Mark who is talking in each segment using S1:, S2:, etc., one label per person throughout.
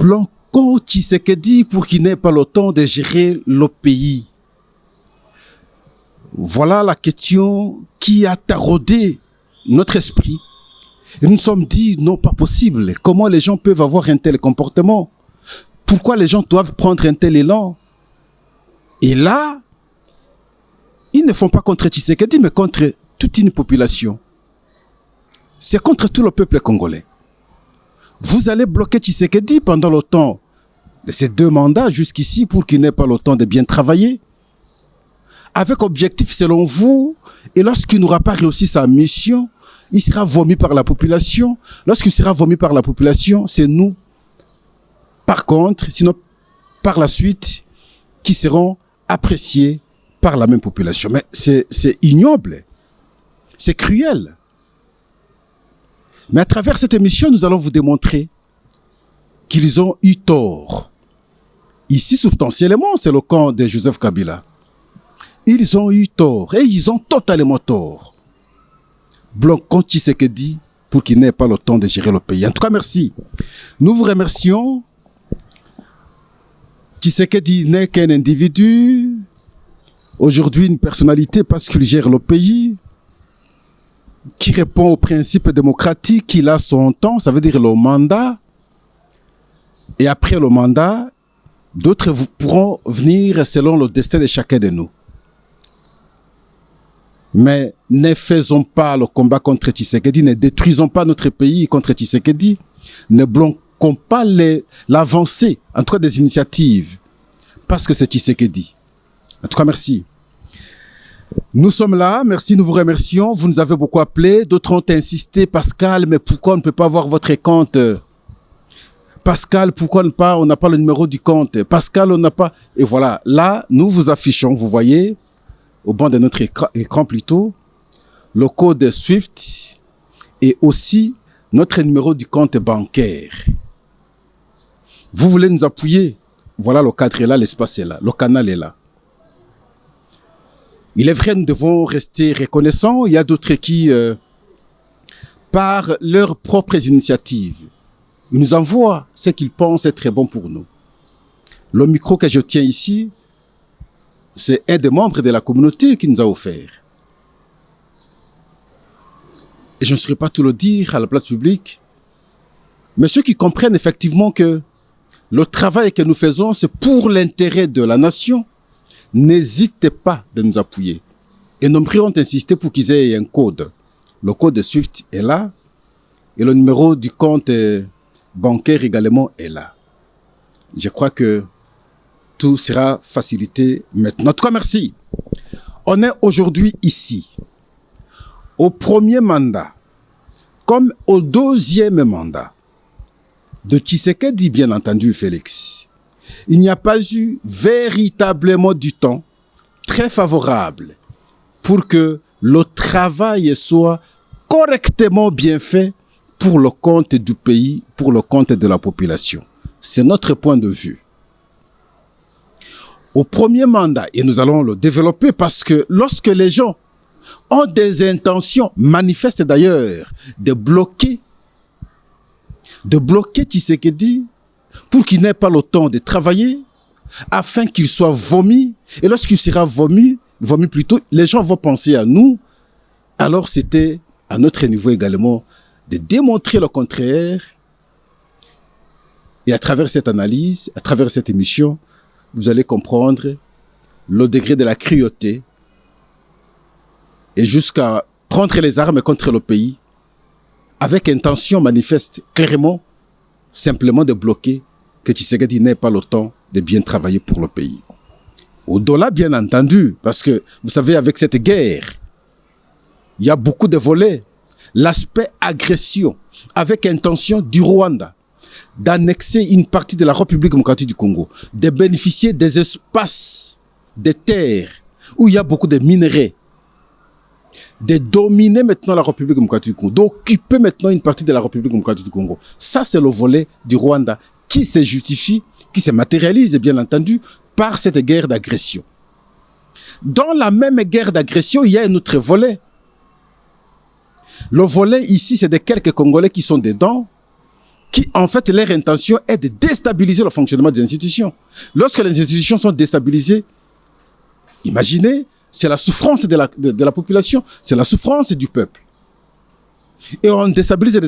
S1: Bloquons Tshisekedi pour qu'il n'ait pas le temps de gérer le pays. Voilà la question qui a taraudé notre esprit. Et nous nous sommes dit, non, pas possible. Comment les gens peuvent avoir un tel comportement? Pourquoi les gens doivent prendre un tel élan? Et là, ils ne font pas contre Tshisekedi, mais contre toute une population. C'est contre tout le peuple congolais. Vous allez bloquer Tshisekedi pendant le temps de ces 2 mandats jusqu'ici pour qu'il n'ait pas le temps de bien travailler. Avec objectif selon vous, et lorsqu'il n'aura pas réussi sa mission, il sera vomi par la population. Lorsqu'il sera vomi par la population, c'est nous, par contre, sinon par la suite, qui seront appréciés par la même population. Mais c'est ignoble, c'est cruel. Mais à travers cette émission, nous allons vous démontrer qu'ils ont eu tort. Ici, substantiellement, c'est le camp de Joseph Kabila. Ils ont eu tort, et ils ont totalement tort. Bloquons Tshisekedi pour qu'il n'ait pas le temps de gérer le pays. En tout cas, merci. Nous vous remercions. Tshisekedi n'est qu'un individu. Aujourd'hui, une personnalité parce qu'il gère le pays, qui répond aux principes démocratiques, qu'il a son temps, ça veut dire le mandat. Et après le mandat, d'autres pourront venir selon le destin de chacun de nous. Mais ne faisons pas le combat contre Tshisekedi, ne détruisons pas notre pays contre Tshisekedi, ne bloquons pas l'avancée, en tout cas des initiatives, parce que c'est Tshisekedi. En tout cas, merci. Nous sommes là, merci, nous vous remercions. Vous nous avez beaucoup appelé, d'autres ont insisté. Pascal, mais pourquoi on ne peut pas avoir votre compte? Pascal, pourquoi on n'a pas le numéro du compte? Pascal, on n'a pas... Et voilà, là, nous vous affichons, vous voyez, au bas de notre écran plutôt, le code SWIFT et aussi notre numéro du compte bancaire. Vous voulez nous appuyer? Voilà, le cadre est là, l'espace est là, le canal est là. Il est vrai, nous devons rester reconnaissants. Il y a d'autres qui, par leurs propres initiatives, ils nous envoient ce qu'ils pensent être bon pour nous. Le micro que je tiens ici, c'est un des membres de la communauté qui nous a offert. Et je ne saurais pas tout le dire à la place publique, mais ceux qui comprennent effectivement que le travail que nous faisons, c'est pour l'intérêt de la nation, n'hésitez pas de nous appuyer. Et nos prix ont insisté pour qu'ils aient un code. Le code de SWIFT est là, et le numéro du compte bancaire également est là. Je crois que tout sera facilité maintenant. En tout cas, merci. On est aujourd'hui ici, au premier mandat, comme au deuxième mandat de Tshisekedi, bien entendu, Félix. Il n'y a pas eu véritablement du temps très favorable pour que le travail soit correctement bien fait pour le compte du pays, pour le compte de la population. C'est notre point de vue. Au premier mandat, et nous allons le développer parce que lorsque les gens ont des intentions, manifestes d'ailleurs, de bloquer Tshisekedi pour qu'il n'ait pas le temps de travailler, afin qu'il soit vomi, et lorsqu'il sera vomi plutôt, les gens vont penser à nous. Alors c'était à notre niveau également de démontrer le contraire, et à travers cette analyse, à travers cette émission, vous allez comprendre le degré de la cruauté et jusqu'à prendre les armes contre le pays avec intention manifeste clairement, simplement de bloquer que Tshisekedi n'ait pas le temps de bien travailler pour le pays. Au-delà, bien entendu, parce que, vous savez, avec cette guerre, il y a beaucoup de volets. L'aspect agression, avec intention du Rwanda, d'annexer une partie de la République démocratique du Congo, de bénéficier des espaces, des terres, où il y a beaucoup de minerais, de dominer maintenant la République démocratique du Congo, d'occuper maintenant une partie de la République démocratique du Congo. Ça, c'est le volet du Rwanda qui se justifie, qui se matérialise, bien entendu, par cette guerre d'agression. Dans la même guerre d'agression, il y a un autre volet. Le volet ici, c'est de quelques Congolais qui sont dedans, qui, en fait, leur intention est de déstabiliser le fonctionnement des institutions. Lorsque les institutions sont déstabilisées, imaginez, c'est la souffrance de la population, c'est la souffrance du peuple. Et on déstabilise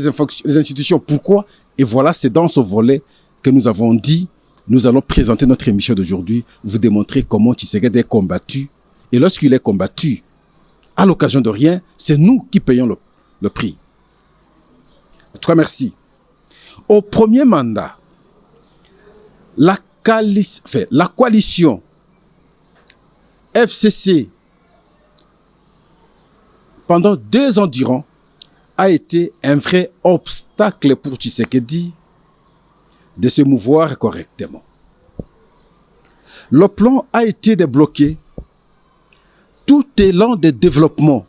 S1: les institutions. Pourquoi? Et voilà, c'est dans ce volet que nous avons dit, nous allons présenter notre émission d'aujourd'hui, vous démontrer comment Tshisekedi est combattu. Et lorsqu'il est combattu, à l'occasion de rien, c'est nous qui payons le prix. En tout cas, merci. Au premier mandat, la coalition FCC, pendant 2 ans durant, a été un vrai obstacle pour Tshisekedi de se mouvoir correctement. Le plan a été débloqué. Tout élan de développement.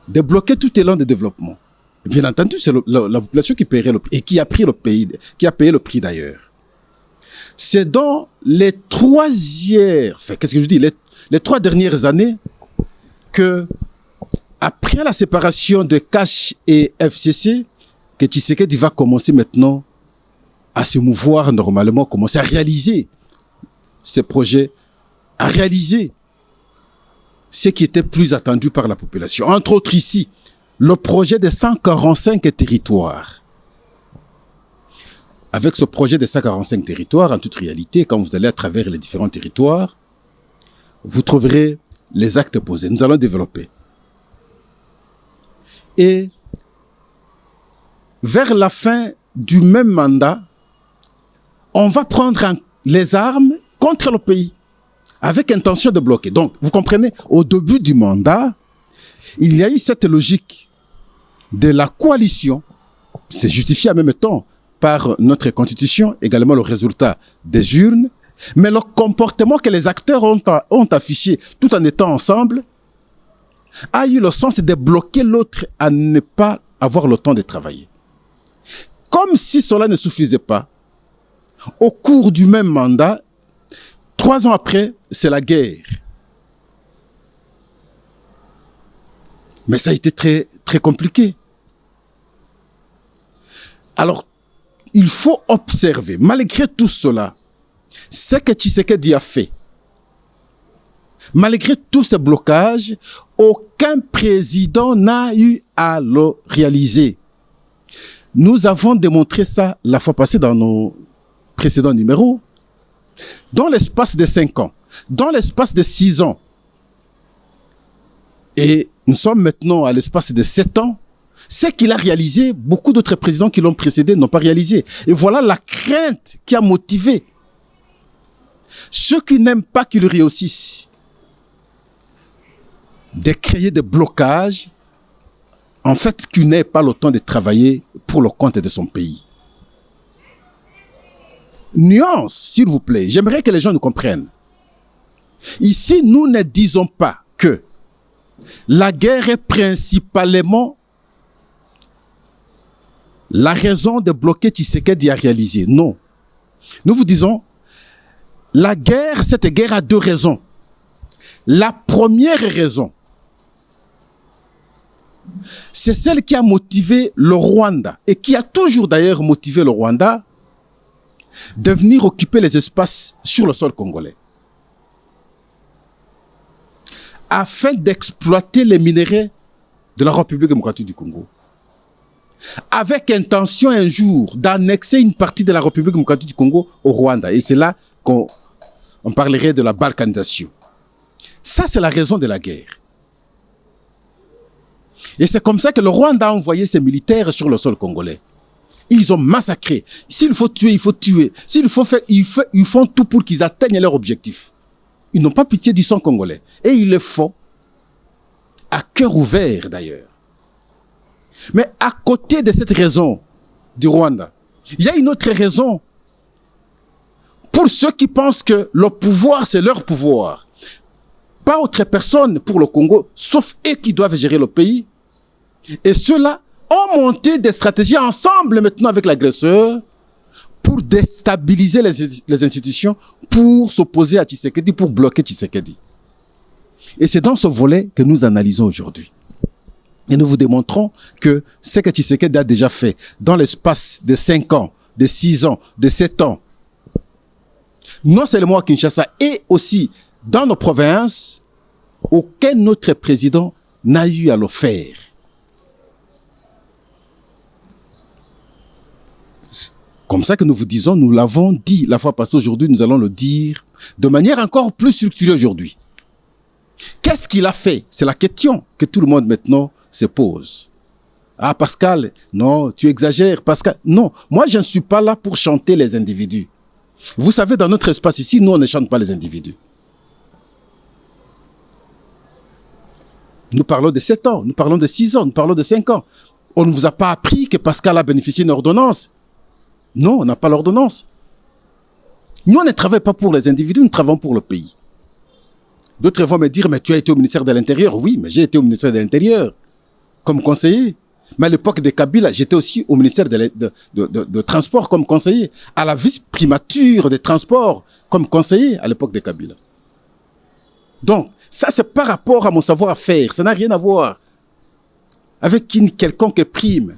S1: Débloquer tout élan de développement. Bien entendu, c'est la population qui paierait le prix et qui a payé le prix d'ailleurs. C'est dans les 3 dernières années que, après la séparation de Cash et FCC, que Tshisekedi va commencer maintenant à se mouvoir normalement, commencer à réaliser ses projets, à réaliser ce qui était plus attendu par la population. Entre autres ici, le projet de 145 territoires. Avec ce projet de 145 territoires, en toute réalité, quand vous allez à travers les différents territoires, vous trouverez les actes posés. Nous allons développer. Et vers la fin du même mandat, on va prendre les armes contre le pays, avec intention de bloquer. Donc, vous comprenez, au début du mandat, il y a eu cette logique de la coalition. C'est justifié en même temps par notre constitution, également le résultat des urnes, mais le comportement que les acteurs ont affiché tout en étant ensemble a eu le sens de bloquer l'autre à ne pas avoir le temps de travailler. Comme si cela ne suffisait pas, au cours du même mandat, 3 ans après, c'est la guerre. Mais ça a été très, très compliqué. Alors, il faut observer, malgré tout cela, ce que Tshisekedi a fait. Malgré tous ces blocages, aucun président n'a eu à le réaliser. Nous avons démontré ça la fois passée dans nos précédents numéros. Dans l'espace de 5 ans, dans l'espace de 6 ans, et nous sommes maintenant à l'espace de 7 ans, ce qu'il a réalisé, beaucoup d'autres présidents qui l'ont précédé n'ont pas réalisé. Et voilà la crainte qui a motivé ceux qui n'aiment pas qu'il réussisse de créer des blocages, en fait, qui n'aient pas le temps de travailler pour le compte de son pays. Nuance, s'il vous plaît. J'aimerais que les gens nous comprennent. Ici, nous ne disons pas que la guerre est principalement la raison de bloquer Tshisekedi à réaliser. Non. Nous vous disons, la guerre, cette guerre a 2 raisons. La première raison, c'est celle qui a motivé le Rwanda et qui a toujours d'ailleurs motivé le Rwanda de venir occuper les espaces sur le sol congolais afin d'exploiter les minéraux de la République démocratique du Congo, avec intention un jour d'annexer une partie de la République démocratique du Congo au Rwanda. Et c'est là qu'on parlerait de la balkanisation. Ça, c'est la raison de la guerre. Et c'est comme ça que le Rwanda a envoyé ses militaires sur le sol congolais. Ils ont massacré. S'il faut tuer, il faut tuer. S'il faut faire, ils font tout pour qu'ils atteignent leur objectif. Ils n'ont pas pitié du sang congolais. Et ils le font à cœur ouvert d'ailleurs. Mais à côté de cette raison du Rwanda, il y a une autre raison. Pour ceux qui pensent que le pouvoir, c'est leur pouvoir. Pas autre personne pour le Congo, sauf eux qui doivent gérer le pays. Et ceux-là ont monté des stratégies ensemble maintenant avec l'agresseur pour déstabiliser les institutions, pour s'opposer à Tshisekedi, pour bloquer Tshisekedi. Et c'est dans ce volet que nous analysons aujourd'hui. Et nous vous démontrons que ce que Tshisekedi a déjà fait dans l'espace de 5 ans, de 6 ans, de 7 ans, non seulement à Kinshasa et aussi dans nos provinces, aucun autre président n'a eu à le faire. Comme ça que nous vous disons, nous l'avons dit la fois passée, aujourd'hui nous allons le dire de manière encore plus structurée aujourd'hui. Qu'est-ce qu'il a fait? C'est la question que tout le monde maintenant se pose. Ah Pascal, non, tu exagères. Pascal, non, moi je ne suis pas là pour chanter les individus. Vous savez, dans notre espace ici, nous on ne chante pas les individus. Nous parlons de 7 ans, nous parlons de 6 ans, nous parlons de 5 ans. On ne vous a pas appris que Pascal a bénéficié d'une ordonnance. Non, on n'a pas l'ordonnance. Nous, on ne travaille pas pour les individus, nous travaillons pour le pays. D'autres vont me dire, mais tu as été au ministère de l'Intérieur. Oui, mais j'ai été au ministère de l'Intérieur comme conseiller. Mais à l'époque de Kabila, j'étais aussi au ministère de Transport comme conseiller. À la vice-primature des Transports comme conseiller à l'époque de Kabila. Donc, ça c'est par rapport à mon savoir-faire. Ça n'a rien à voir avec une quelconque prime.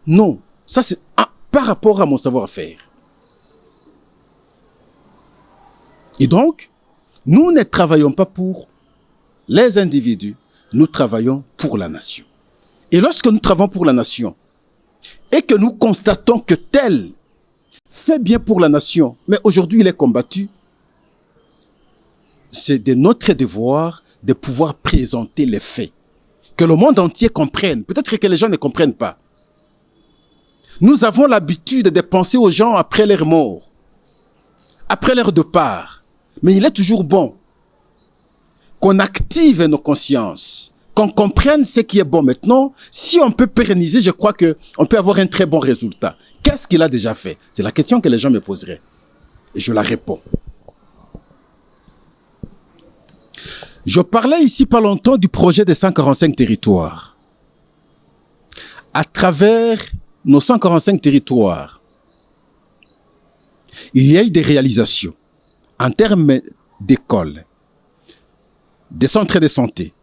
S1: Non, ça c'est par rapport à mon savoir-faire. Et donc, nous ne travaillons pas pour les individus, nous travaillons pour la nation. Et lorsque nous travaillons pour la nation, et que nous constatons que tel fait bien pour la nation, mais aujourd'hui il est combattu, c'est de notre devoir de pouvoir présenter les faits. Que le monde entier comprenne. Peut-être que les gens ne comprennent pas. Nous avons l'habitude de penser aux gens après leur mort, après leur départ. Mais il est toujours bon qu'on active nos consciences, qu'on comprenne ce qui est bon. Maintenant, si on peut pérenniser, je crois qu'on peut avoir un très bon résultat. Qu'est-ce qu'il a déjà fait? C'est la question que les gens me poseraient. Et je la réponds. Je parlais ici pas longtemps du projet des 145 territoires. À travers nos 145 territoires, il y a eu des réalisations en termes d'écoles, des centres de santé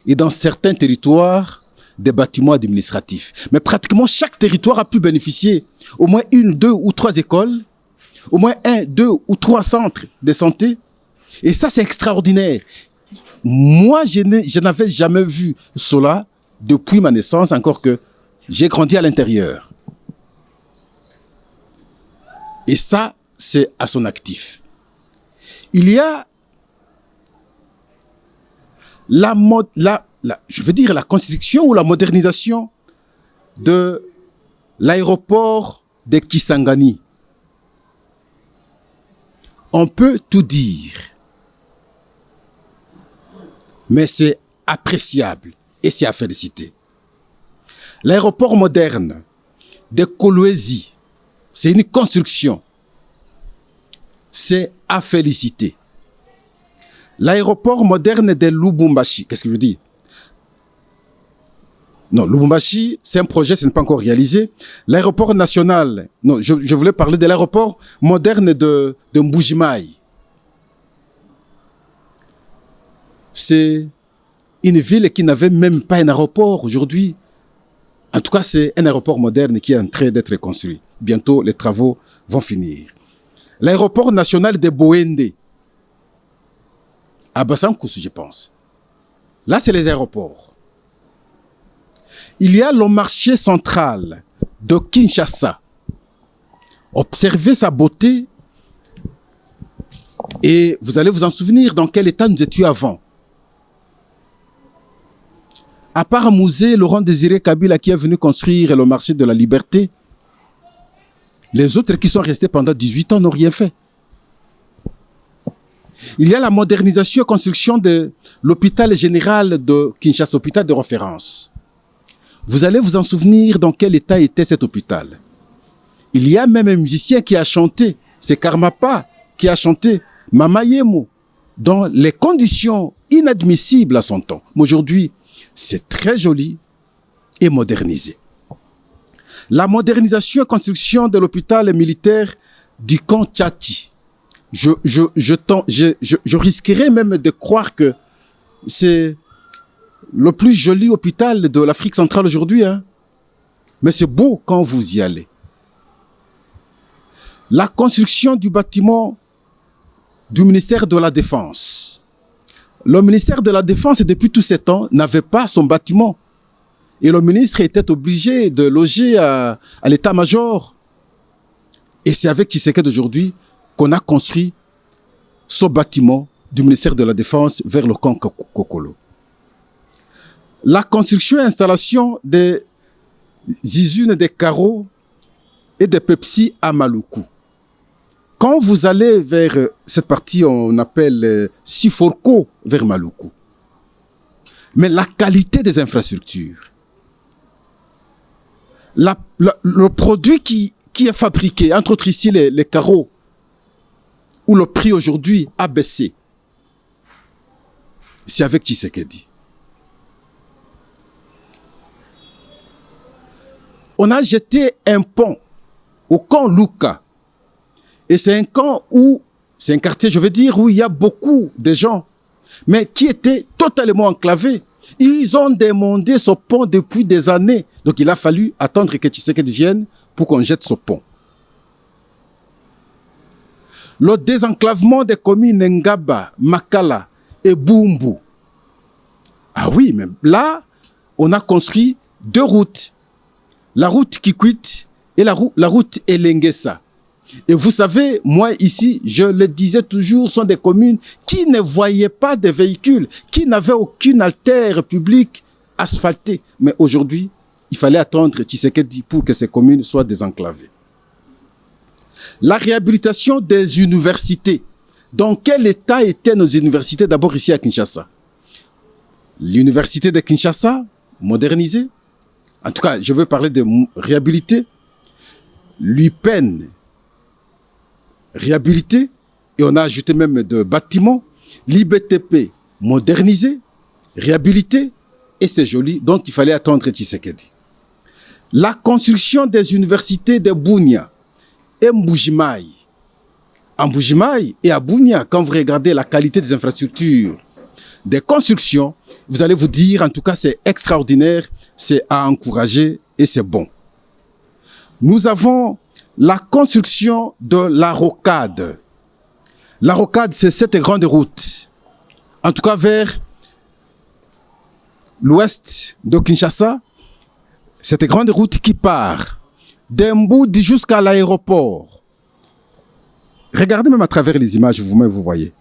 S1: et dans certains territoires, des bâtiments administratifs. Mais pratiquement chaque territoire a pu bénéficier au moins 1, 2 ou 3 écoles, au moins 1, 2 ou 3 centres de santé. Et ça, c'est extraordinaire. Moi, je n'avais jamais vu cela depuis ma naissance, encore que j'ai grandi à l'intérieur. Et ça, c'est à son actif. Il y a je veux dire la construction ou la modernisation de l'aéroport de Kisangani. On peut tout dire, mais c'est appréciable et c'est à féliciter. L'aéroport moderne de Kolwezi, c'est une construction. C'est à féliciter. L'aéroport moderne de Lubumbashi, qu'est-ce que je dis? Non, Lubumbashi, c'est un projet, ce n'est pas encore réalisé. L'aéroport national, non, je voulais parler de l'aéroport moderne de Mbujimayi. C'est une ville qui n'avait même pas un aéroport aujourd'hui. En tout cas, c'est un aéroport moderne qui est en train d'être construit. Bientôt, les travaux vont finir. L'aéroport national de Boende, à Bassankoussou, je pense. Là, c'est les aéroports. Il y a le marché central de Kinshasa. Observez sa beauté et vous allez vous en souvenir dans quel état nous étions avant. À part Mouzé, Laurent Désiré Kabila qui est venu construire le marché de la liberté, les autres qui sont restés pendant 18 ans n'ont rien fait. Il y a la modernisation et construction de l'hôpital général de Kinshasa, hôpital de référence. Vous allez vous en souvenir dans quel état était cet hôpital. Il y a même un musicien qui a chanté, c'est Karmapa qui a chanté Mama Yemo, dans les conditions inadmissibles à son temps. Mais aujourd'hui, c'est très joli et modernisé. La modernisation et construction de l'hôpital militaire du camp Tchati. Je risquerais même de croire que c'est le plus joli hôpital de l'Afrique centrale aujourd'hui, hein. Mais c'est beau quand vous y allez. La construction du bâtiment du ministère de la Défense. Le ministère de la Défense, depuis tous ces temps, n'avait pas son bâtiment. Et le ministre était obligé de loger à l'état-major. Et c'est avec Tshisekedi d'aujourd'hui qu'on a construit ce bâtiment du ministère de la Défense vers le camp Kokolo. La construction et installation des usines des carreaux et des Pepsi à Maluku. Quand vous allez vers cette partie, on appelle Siforko, vers Maluku. Mais la qualité des infrastructures, le produit qui est fabriqué, entre autres ici les carreaux, où le prix aujourd'hui a baissé, c'est avec Tshisekedi. On a jeté un pont au camp Luka. Et c'est un camp où, c'est un quartier, je veux dire, où il y a beaucoup de gens, mais qui étaient totalement enclavés. Ils ont demandé ce pont depuis des années. Donc il a fallu attendre que Tshisekedi vienne pour qu'on jette ce pont. Le désenclavement des communes Ngaba, Makala et Bumbu. Ah oui, mais là, on a construit 2 routes. La route Kikwit et la route Elengesa. Et vous savez, moi ici, je le disais toujours, sont des communes qui ne voyaient pas de véhicules, qui n'avaient aucune artère publique asphaltée. Mais aujourd'hui, il fallait attendre Tshisekedi pour que ces communes soient désenclavées. La réhabilitation des universités. Dans quel état étaient nos universités d'abord ici à Kinshasa? L'université de Kinshasa, modernisée. En tout cas, je veux parler de réhabiliter. L'UPEN, réhabilité. Et on a ajouté même de bâtiments. L'IBTP, modernisé, réhabilité. Et c'est joli. Donc, il fallait attendre Tshisekedi. La construction des universités de Bunia et Mbujimaï. En Mbujimaï et à Bunia, quand vous regardez la qualité des infrastructures, des constructions, vous allez vous dire, en tout cas, c'est extraordinaire, c'est à encourager et c'est bon. Nous avons la construction de la rocade. La rocade, c'est cette grande route, en tout cas vers l'ouest de Kinshasa, cette grande route qui part d'Emboudi jusqu'à l'aéroport. Regardez même à travers les images, vous-même vous voyez.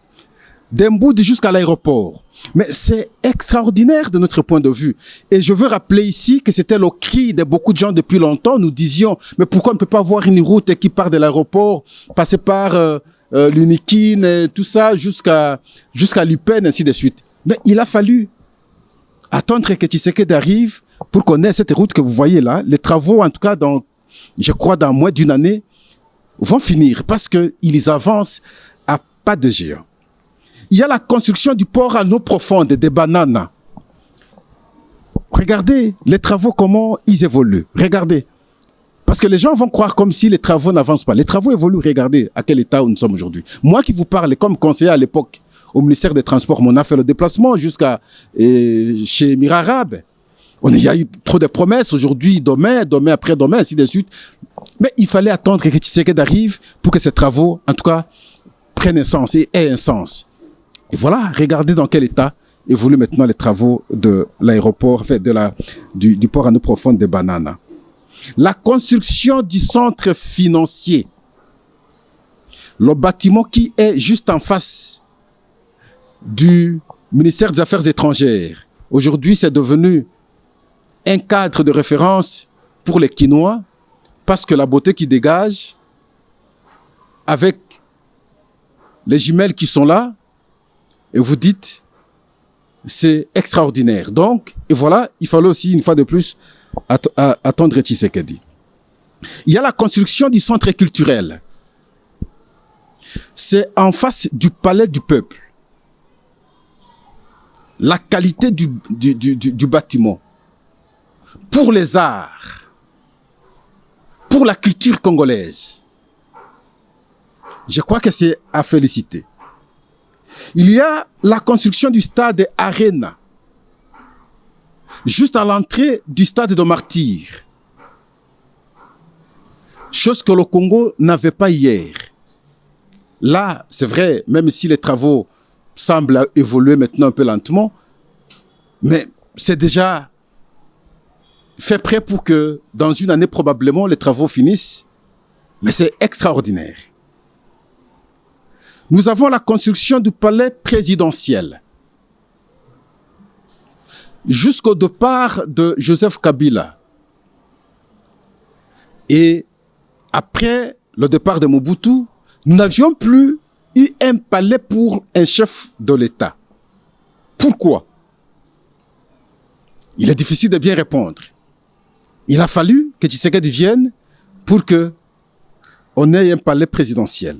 S1: D'Emboudi jusqu'à l'aéroport. Mais c'est extraordinaire de notre point de vue. Et je veux rappeler ici que c'était le cri de beaucoup de gens depuis longtemps. Nous disions, mais pourquoi on ne peut pas avoir une route qui part de l'aéroport, passer par l'Unikine, tout ça, jusqu'à l'Upen, ainsi de suite. Mais il a fallu attendre que Tshisekedi arrive pour qu'on ait cette route que vous voyez là. Les travaux, en tout cas, je crois dans moins d'une année, vont finir parce qu'ils avancent à pas de géant. Il y a la construction du port à eau profonde des bananes. Regardez les travaux, comment ils évoluent. Regardez. Parce que les gens vont croire comme si les travaux n'avancent pas. Les travaux évoluent. Regardez à quel état nous sommes aujourd'hui. Moi qui vous parle comme conseiller à l'époque au ministère des Transports, on a fait le déplacement jusqu'à chez Mirarabe. Il y a eu trop de promesses aujourd'hui, demain après demain, ainsi de suite. Mais il fallait attendre que Tshisekedi arrive pour que ces travaux, en tout cas, prennent un sens et aient un sens. Et voilà, regardez dans quel état évoluent maintenant les travaux de l'aéroport, enfin du port à eau profonde des Bananes. La construction du centre financier. Le bâtiment qui est juste en face du ministère des Affaires étrangères. Aujourd'hui, c'est devenu un cadre de référence pour les Quinois parce que la beauté qui dégage avec les jumelles qui sont là, et vous dites, c'est extraordinaire. Donc, et voilà, il fallait aussi, une fois de plus, attendre Tshisekedi. Il y a la construction du centre culturel. C'est en face du palais du peuple. La qualité du bâtiment. Pour les arts. Pour la culture congolaise. Je crois que c'est à féliciter. Il y a la construction du stade Arena juste à l'entrée du stade de martyrs. Chose que le Congo n'avait pas hier. Là, c'est vrai, même si les travaux semblent évoluer maintenant un peu lentement, mais c'est déjà fait prêt pour que dans une année probablement les travaux finissent. Mais c'est extraordinaire. Nous avons la construction du palais présidentiel. Jusqu'au départ de Joseph Kabila. Et après le départ de Mobutu, nous n'avions plus eu un palais pour un chef de l'État. Pourquoi? Il est difficile de bien répondre. Il a fallu que Tshisekedi vienne pour que on ait un palais présidentiel.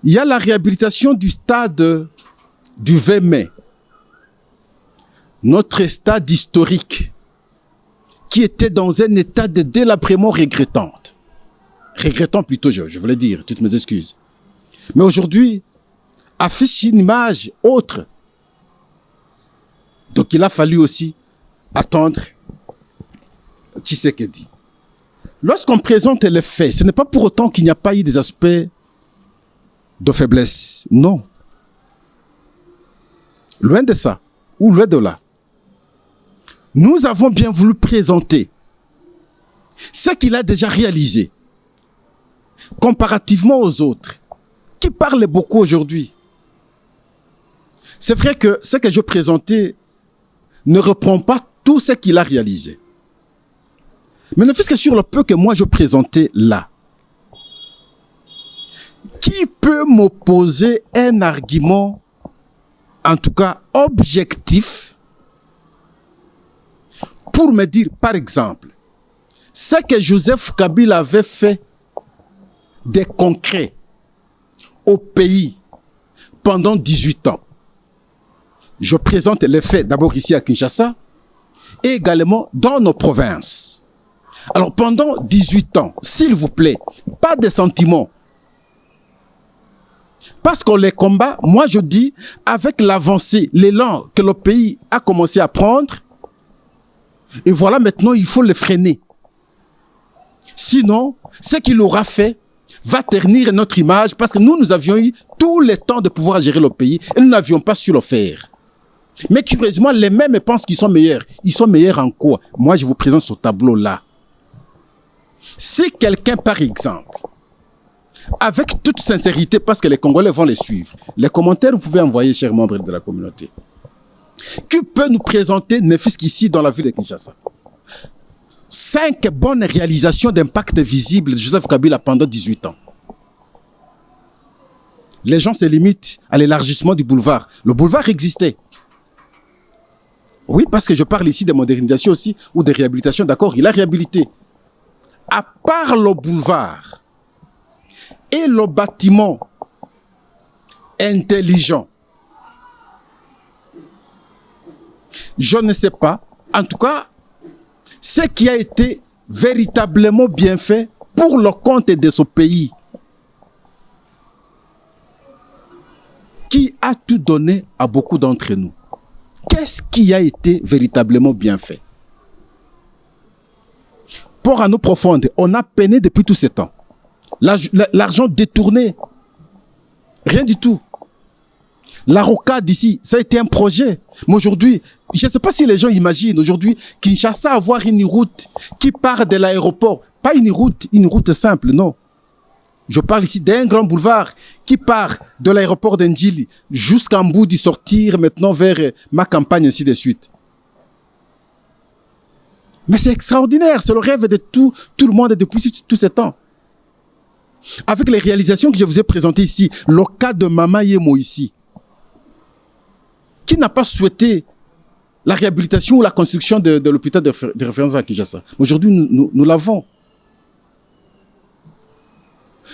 S1: Il y a la réhabilitation du stade du 20 mai. Notre stade historique, qui était dans un état de délabrement regrettant plutôt, je voulais dire, toutes mes excuses. Mais aujourd'hui, affiche une image autre. Donc il a fallu aussi attendre Tshisekedi. Lorsqu'on présente les faits, ce n'est pas pour autant qu'il n'y a pas eu des aspects de faiblesse. Non. Loin de ça, ou loin de là. Nous avons bien voulu présenter ce qu'il a déjà réalisé, comparativement aux autres, qui parlent beaucoup aujourd'hui. C'est vrai que ce que je présentais ne reprend pas tout ce qu'il a réalisé. Mais ne fût-ce que sur le peu que moi je présentais là. Qui peut m'opposer un argument, en tout cas objectif, pour me dire, par exemple, ce que Joseph Kabila avait fait de concret au pays pendant 18 ans. Je présente les faits d'abord ici à Kinshasa et également dans nos provinces. Alors pendant 18 ans, s'il vous plaît, pas de sentiments. Parce qu'on les combat, moi je dis, avec l'avancée, l'élan que le pays a commencé à prendre, et voilà maintenant il faut le freiner. Sinon, ce qu'il aura fait va ternir notre image parce que nous avions eu tout le temps de pouvoir gérer le pays et nous n'avions pas su le faire. Mais curieusement, les mêmes pensent qu'ils sont meilleurs. Ils sont meilleurs en quoi? Moi, je vous présente ce tableau-là. Si quelqu'un, par exemple, avec toute sincérité, parce que les Congolais vont les suivre, les commentaires, vous pouvez envoyer, chers membres de la communauté, qui peut nous présenter, ne fût-ce qu'ici, dans la ville de Kinshasa, 5 bonnes réalisations d'impact visible de Joseph Kabila pendant 18 ans. Les gens se limitent à l'élargissement du boulevard. Le boulevard existait. Oui, parce que je parle ici de modernisation aussi, ou de réhabilitation, d'accord, il a réhabilité. À part le boulevard et le bâtiment intelligent, je ne sais pas, en tout cas, ce qui a été véritablement bien fait pour le compte de ce pays, qui a tout donné à beaucoup d'entre nous. Qu'est-ce qui a été véritablement bien fait? Port à nos profondes, on a peiné depuis tous ces temps. L'argent détourné, rien du tout. La rocade ici, ça a été un projet. Mais aujourd'hui, je ne sais pas si les gens imaginent, aujourd'hui, Kinshasa avoir une route qui part de l'aéroport. Pas une route simple, non. Je parle ici d'un grand boulevard qui part de l'aéroport d'Ndjili jusqu'à Mboudi, sortir maintenant vers ma campagne, ainsi de suite. Mais c'est extraordinaire, c'est le rêve de tout le monde depuis tous ces temps. Avec les réalisations que je vous ai présentées ici, le cas de Mama Yemo ici, qui n'a pas souhaité la réhabilitation ou la construction de l'hôpital de référence à Kinshasa. Aujourd'hui, nous l'avons.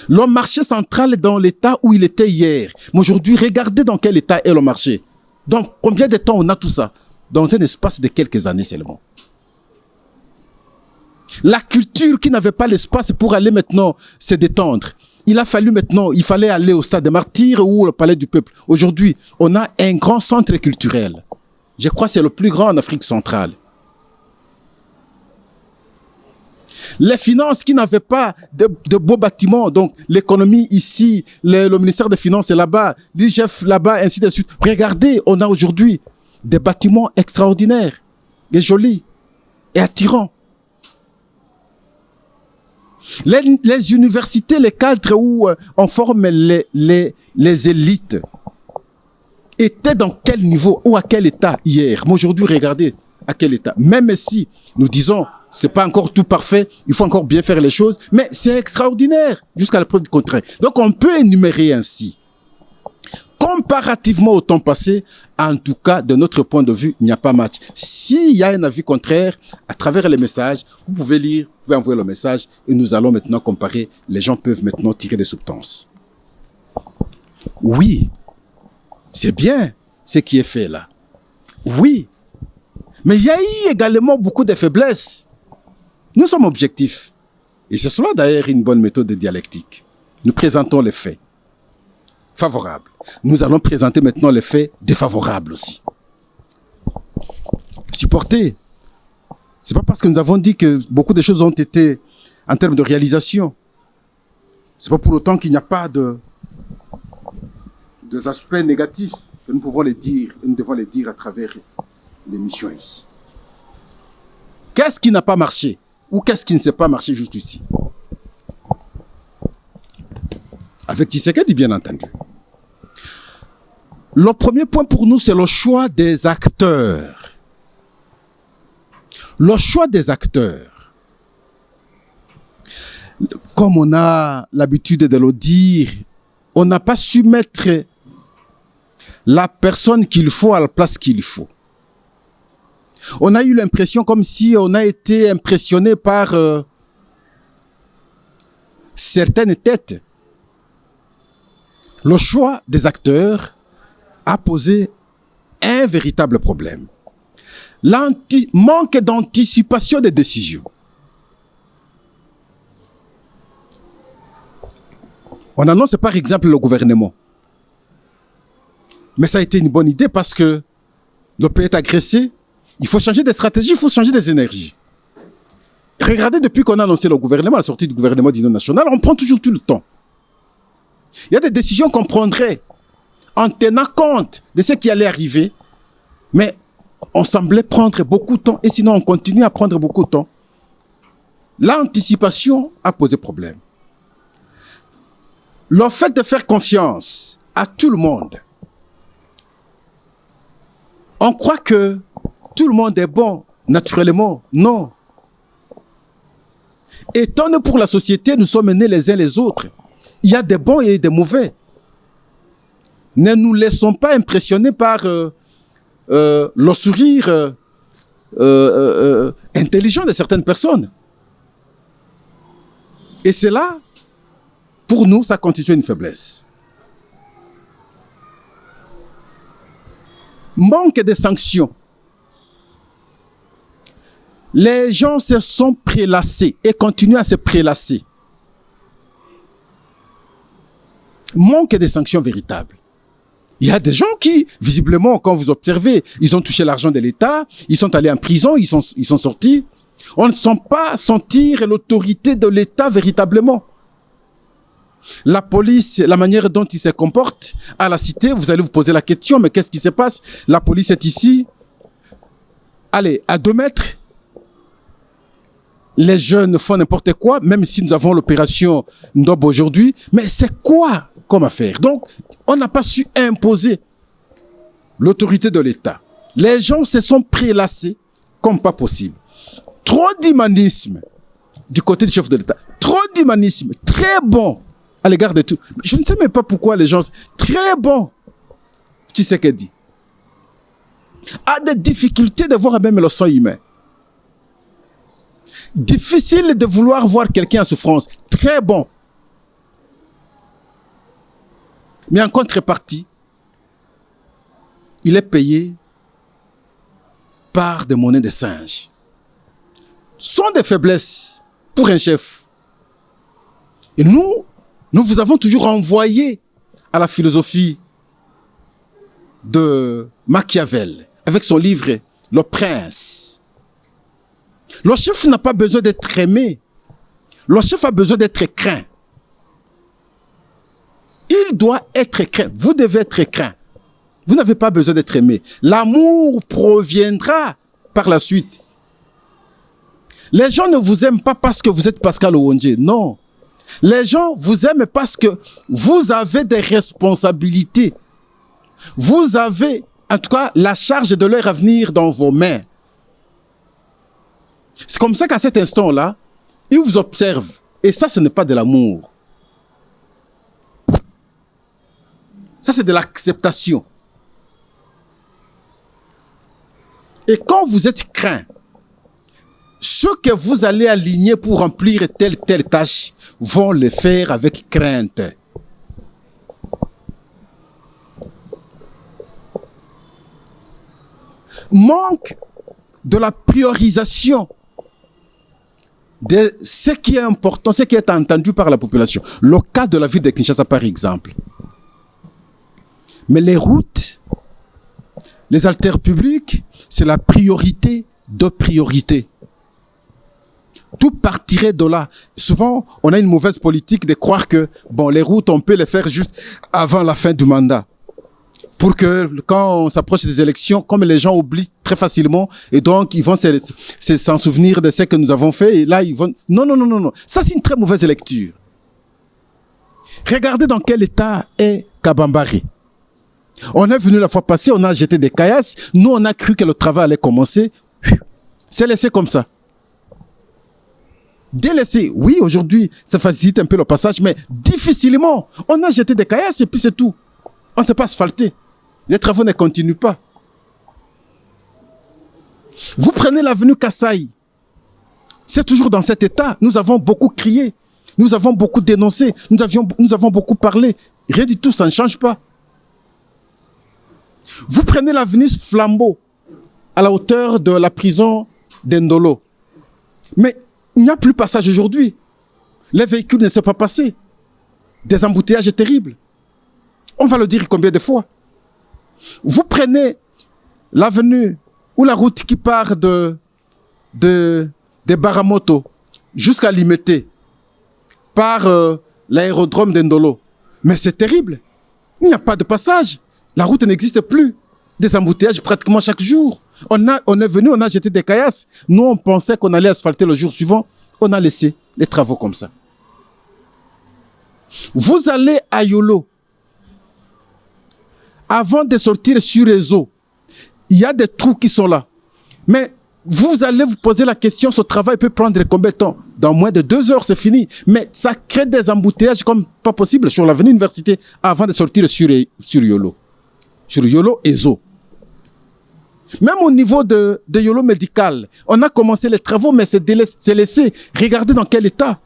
S1: Le marché central est dans l'état où il était hier. Mais aujourd'hui, regardez dans quel état est le marché. Donc, combien de temps on a tout ça? Dans un espace de quelques années seulement. La culture qui n'avait pas l'espace pour aller maintenant se détendre. Il fallait aller au stade des martyrs ou au palais du peuple. Aujourd'hui, on a un grand centre culturel. Je crois que c'est le plus grand en Afrique centrale. Les finances qui n'avaient pas de beaux bâtiments, donc l'économie ici, le ministère des Finances est là-bas, l'IGF là-bas, ainsi de suite. Regardez, on a aujourd'hui des bâtiments extraordinaires, et jolis, et attirants. Les universités, les cadres où on forme les élites, étaient dans quel niveau ou à quel état hier? Mais aujourd'hui, regardez à quel état. Même si nous disons, c'est pas encore tout parfait, il faut encore bien faire les choses, mais c'est extraordinaire jusqu'à la preuve du contraire. Donc on peut énumérer ainsi. Comparativement au temps passé, en tout cas, de notre point de vue, il n'y a pas match. S'il y a un avis contraire, à travers les messages, vous pouvez lire, vous pouvez envoyer le message et nous allons maintenant comparer. Les gens peuvent maintenant tirer des substances. Oui, c'est bien ce qui est fait là. Oui, mais il y a eu également beaucoup de faiblesses. Nous sommes objectifs. Et c'est cela d'ailleurs une bonne méthode de dialectique. Nous présentons les faits favorables. Nous allons présenter maintenant les faits défavorables aussi. Supporter. C'est pas parce que nous avons dit que beaucoup de choses ont été en termes de réalisation. C'est pas pour autant qu'il n'y a pas des aspects négatifs que nous pouvons les dire et nous devons les dire à travers l'émission ici. Qu'est-ce qui n'a pas marché? Ou qu'est-ce qui ne s'est pas marché juste ici? Avec Tshisekedi, bien entendu. Le premier point pour nous, c'est le choix des acteurs. Le choix des acteurs. Comme on a l'habitude de le dire, on n'a pas su mettre la personne qu'il faut à la place qu'il faut. On a eu l'impression comme si on a été impressionné par certaines têtes. Le choix des acteurs a posé un véritable problème. Manque d'anticipation des décisions. On annonce par exemple le gouvernement. Mais ça a été une bonne idée parce que le pays est agressé. Il faut changer des stratégies, il faut changer des énergies. Regardez, depuis qu'on a annoncé le gouvernement, la sortie du gouvernement d'union nationale, on prend toujours tout le temps. Il y a des décisions qu'on prendrait en tenant compte de ce qui allait arriver, mais on semblait prendre beaucoup de temps, et sinon on continue à prendre beaucoup de temps. L'anticipation a posé problème. Le fait de faire confiance à tout le monde, on croit que tout le monde est bon, naturellement. Non. Étant donné pour la société, nous sommes nés les uns les autres. Il y a des bons et des mauvais. Ne nous laissons pas impressionner par le sourire intelligent de certaines personnes. Et c'est là, pour nous, ça constitue une faiblesse. Manque de sanctions. Les gens se sont prélassés et continuent à se prélasser. Manque de sanctions véritables. Il y a des gens qui, visiblement, quand vous observez, ils ont touché l'argent de l'État, ils sont allés en prison, ils sont sortis. On ne sent pas sentir l'autorité de l'État véritablement. La police, la manière dont ils se comportent à la cité, vous allez vous poser la question, mais qu'est-ce qui se passe? La police est ici. Allez, à 2 mètres. Les jeunes font n'importe quoi, même si nous avons l'opération Ndob aujourd'hui. Mais c'est quoi comme affaire? Donc, on n'a pas su imposer l'autorité de l'État. Les gens se sont prélassés comme pas possible. Trop d'humanisme du côté du chef de l'État. Trop d'humanisme, très bon à l'égard de tout. Je ne sais même pas pourquoi les gens... Très bon, Tshisekedi a des difficultés de voir même le sang humain. Difficile de vouloir voir quelqu'un en souffrance. Très bon. Mais en contrepartie, il est payé par des monnaies de singes. Ce sont des faiblesses pour un chef. Et nous vous avons toujours envoyé à la philosophie de Machiavel, avec son livre Le Prince. Le chef n'a pas besoin d'être aimé Le chef a besoin d'être craint. Il doit être craint. Vous devez être craint. Vous n'avez pas besoin d'être aimé. L'amour proviendra par la suite. Les gens ne vous aiment pas parce que vous êtes Pascal Owondje. Non. Les gens vous aiment parce que vous avez des responsabilités. Vous avez, en tout cas, la charge de leur avenir dans vos mains. C'est comme ça qu'à cet instant-là, ils vous observent. Et ça, ce n'est pas de l'amour. Ça, c'est de l'acceptation. Et quand vous êtes craint, ceux que vous allez aligner pour remplir telle tâche vont le faire avec crainte. Manque de la priorisation de ce qui est important, ce qui est entendu par la population. Le cas de la ville de Kinshasa, par exemple. Mais les routes, les artères publiques, c'est la priorité de priorité. Tout partirait de là. Souvent, on a une mauvaise politique de croire que bon, les routes, on peut les faire juste avant la fin du mandat. Pour que quand on s'approche des élections, comme les gens oublient très facilement, et donc ils vont s'en souvenir de ce que nous avons fait, et là ils vont... Non, non, non, non, non. Ça, c'est une très mauvaise lecture. Regardez dans quel état est Kabambari. On est venu la fois passée, on a jeté des caillasses, nous on a cru que le travail allait commencer. C'est laissé comme ça. Délaissé. Oui, aujourd'hui, ça facilite un peu le passage, mais difficilement. On a jeté des caillasses et puis c'est tout. On ne s'est pas asphalté. Les travaux ne continuent pas. Vous prenez l'avenue Kassai. C'est toujours dans cet état. Nous avons beaucoup crié. Nous avons beaucoup dénoncé. Nous avons beaucoup parlé. Rien du tout, ça ne change pas. Vous prenez l'avenue Flambeau, à la hauteur de la prison d'Endolo. Mais il n'y a plus passage aujourd'hui. Les véhicules ne sont pas passés. Des embouteillages terribles. On va le dire combien de fois. Vous prenez l'avenue ou la route qui part de Baramoto jusqu'à Limete par l'aérodrome d'Endolo. Mais c'est terrible. Il n'y a pas de passage. La route n'existe plus. Des embouteillages pratiquement chaque jour. On est venu, on a jeté des caillasses. Nous, on pensait qu'on allait asphalter le jour suivant. On a laissé les travaux comme ça. Vous allez à Yolo. Avant de sortir sur les eaux, il y a des trous qui sont là. Mais vous allez vous poser la question, ce travail peut prendre combien de temps? Dans moins de 2 heures, c'est fini. Mais ça crée des embouteillages comme pas possible sur l'avenue Université avant de sortir sur Yolo. Sur Yolo et Zo. Même au niveau de Yolo médical, on a commencé les travaux, mais c'est laissé. Regardez dans quel état.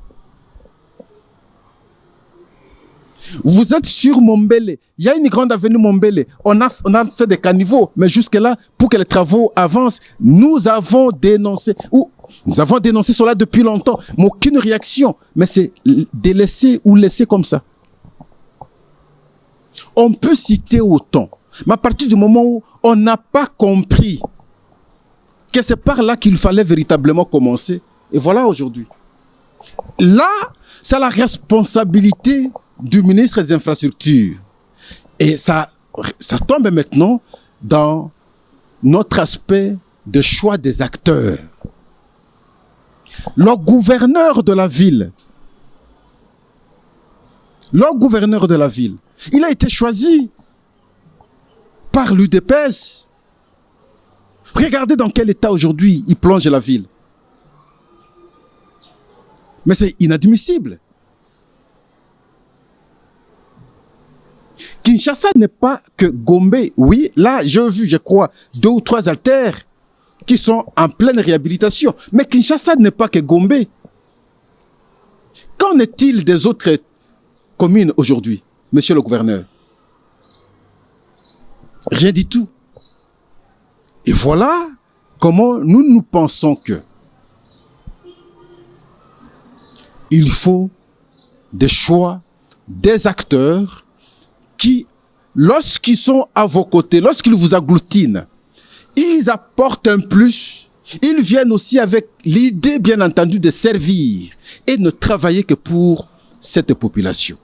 S1: Vous êtes sur Mombele. Il y a une grande avenue Mombele. On a fait des caniveaux, mais jusque-là, pour que les travaux avancent, nous avons dénoncé cela depuis longtemps, mais aucune réaction. Mais c'est délaissé ou laissé comme ça. On peut citer autant. Mais à partir du moment où on n'a pas compris que c'est par là qu'il fallait véritablement commencer, et voilà aujourd'hui. Là, c'est la responsabilité du ministre des Infrastructures. Et ça tombe maintenant dans notre aspect de choix des acteurs. Le gouverneur de la ville, il a été choisi par l'UDPS. Regardez dans quel état aujourd'hui il plonge la ville. Mais c'est inadmissible. Kinshasa n'est pas que Gombe. Oui, là, j'ai vu, je crois, 2 ou 3 artères qui sont en pleine réhabilitation. Mais Kinshasa n'est pas que Gombe. Qu'en est-il des autres communes aujourd'hui, monsieur le gouverneur? Rien du tout. Et voilà comment nous pensons que il faut des choix, des acteurs qui, lorsqu'ils sont à vos côtés, lorsqu'ils vous agglutinent, ils apportent un plus Ils viennent aussi avec l'idée, bien entendu, de servir et ne travailler que pour cette population.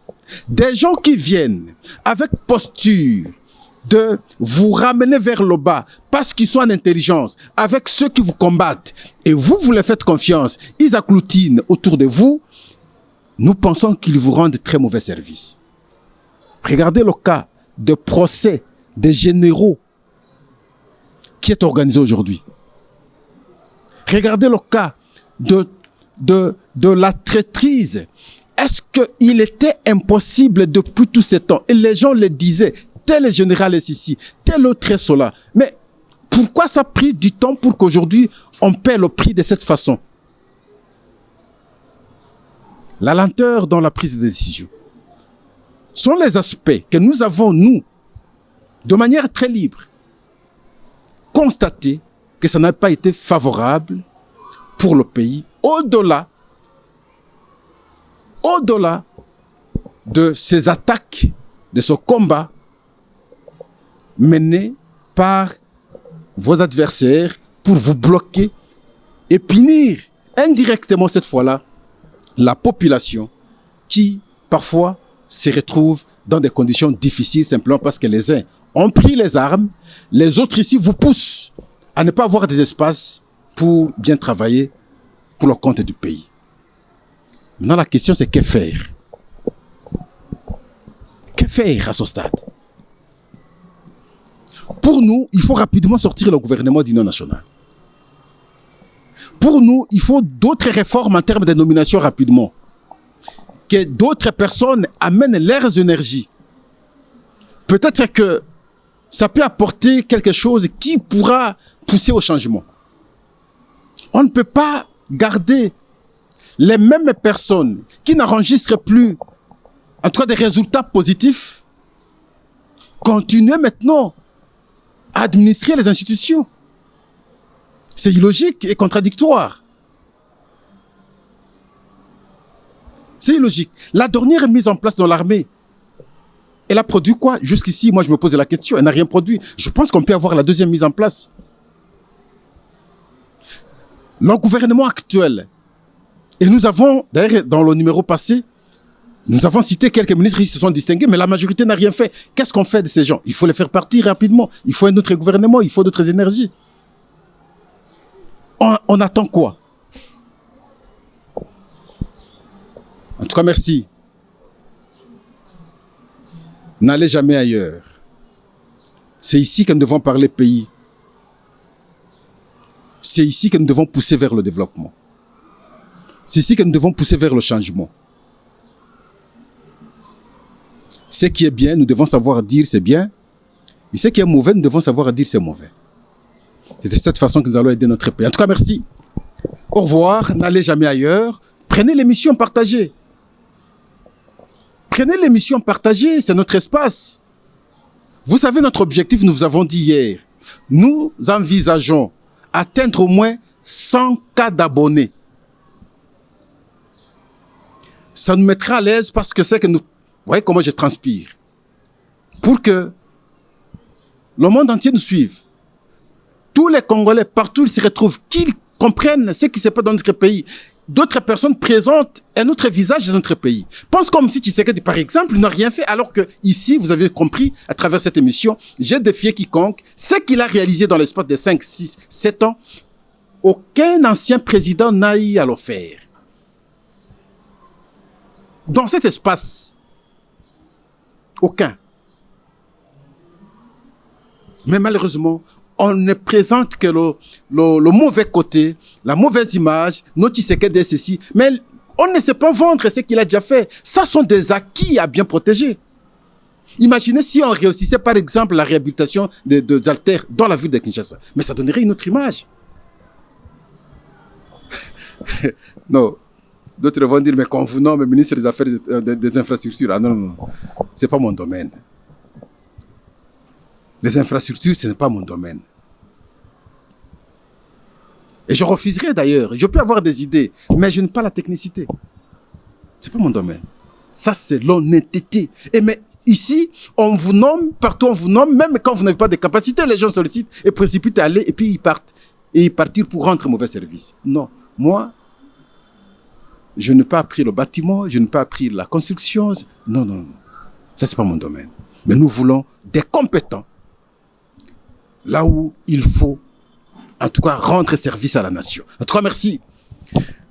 S1: Des gens qui viennent avec posture de vous ramener vers le bas parce qu'ils sont en intelligence avec ceux qui vous combattent et vous les faites confiance, ils agglutinent autour de vous, nous pensons qu'ils vous rendent très mauvais service. Regardez le cas de procès des généraux qui est organisé aujourd'hui. Regardez le cas de la traîtrise. Est-ce qu'il était impossible depuis tout ce temps? Et les gens le disaient, tel général est ici, tel autre est cela. Mais pourquoi ça a pris du temps pour qu'aujourd'hui on paie le prix de cette façon? La lenteur dans la prise de décision sont les aspects que nous avons, nous, de manière très libre, constaté que ça n'a pas été favorable pour le pays, au-delà de ces attaques, de ce combat mené par vos adversaires pour vous bloquer et punir indirectement cette fois-là la population qui parfois se retrouve dans des conditions difficiles simplement parce que les uns ont pris les armes, les autres ici vous poussent à ne pas avoir des espaces pour bien travailler pour le compte du pays. Maintenant, la question, c'est que faire? Que faire à ce stade? Pour nous, il faut rapidement sortir le gouvernement d'union nationale. Pour nous, il faut d'autres réformes en termes de nomination rapidement. Que d'autres personnes amènent leurs énergies. Peut-être que ça peut apporter quelque chose qui pourra pousser au changement. On ne peut pas garder les mêmes personnes qui n'enregistrent plus, en tout cas des résultats positifs, continuer maintenant à administrer les institutions. C'est illogique et contradictoire. C'est illogique. La dernière mise en place dans l'armée, elle a produit quoi? Jusqu'ici, moi je me pose la question, elle n'a rien produit. Je pense qu'on peut avoir la deuxième mise en place. Le gouvernement actuel, et nous avons, d'ailleurs dans le numéro passé, nous avons cité quelques ministres qui se sont distingués, mais la majorité n'a rien fait. Qu'est-ce qu'on fait de ces gens? Il faut les faire partir rapidement. Il faut un autre gouvernement, il faut d'autres énergies. On attend quoi? En tout cas, merci. N'allez jamais ailleurs. C'est ici que nous devons parler pays. C'est ici que nous devons pousser vers le développement. C'est ici que nous devons pousser vers le changement. Ce qui est bien, nous devons savoir dire c'est bien. Et ce qui est mauvais, nous devons savoir dire c'est mauvais. C'est de cette façon que nous allons aider notre pays. En tout cas, merci. Au revoir. N'allez jamais ailleurs. Prenez l'émission partagée. Prenez l'émission partagée. C'est notre espace. Vous savez notre objectif, nous vous avons dit hier. Nous envisageons atteindre au moins 100 cas d'abonnés. Ça nous mettra à l'aise parce que c'est que nous... Vous voyez comment je transpire. Pour que le monde entier nous suive. Tous les Congolais, partout, ils se retrouvent, qu'ils comprennent ce qui se passe dans notre pays. D'autres personnes présentent un autre visage de notre pays. Pense comme si Tshisekedi, par exemple, n'a rien fait, alors que ici, vous avez compris, à travers cette émission, j'ai défié quiconque. Ce qu'il a réalisé dans l'espace de 5, 6, 7 ans, aucun ancien président n'a eu à le faire. Dans cet espace, aucun. Mais malheureusement, on ne présente que le mauvais côté, la mauvaise image, notre Tshisekedi ceci, mais on ne sait pas vendre ce qu'il a déjà fait. Ça sont des acquis à bien protéger. Imaginez si on réussissait par exemple la réhabilitation des haltères dans la ville de Kinshasa. Mais ça donnerait une autre image. Non. D'autres vont dire, mais convenons, mais ministre des Affaires des Infrastructures. Ah non, non, non. Ce n'est pas mon domaine. Les infrastructures, ce n'est pas mon domaine. Et je refuserai d'ailleurs. Je peux avoir des idées, mais je n'ai pas la technicité. Ce n'est pas mon domaine. Ça, c'est l'honnêteté. Et mais ici, on vous nomme, partout on vous nomme, même quand vous n'avez pas de capacité, les gens sollicitent et précipitent à aller et puis ils partent. et partir pour rendre mauvais service. Non, moi, je n'ai pas appris le bâtiment, je n'ai pas appris la construction. Non, non, non. Ça, c'est pas mon domaine. Mais nous voulons des compétents là où il faut, en tout cas, rendre service à la nation. En tout cas, merci.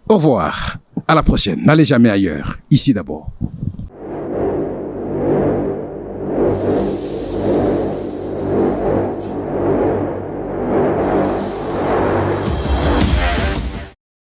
S1: Au revoir. À la prochaine. N'allez jamais ailleurs. Ici d'abord.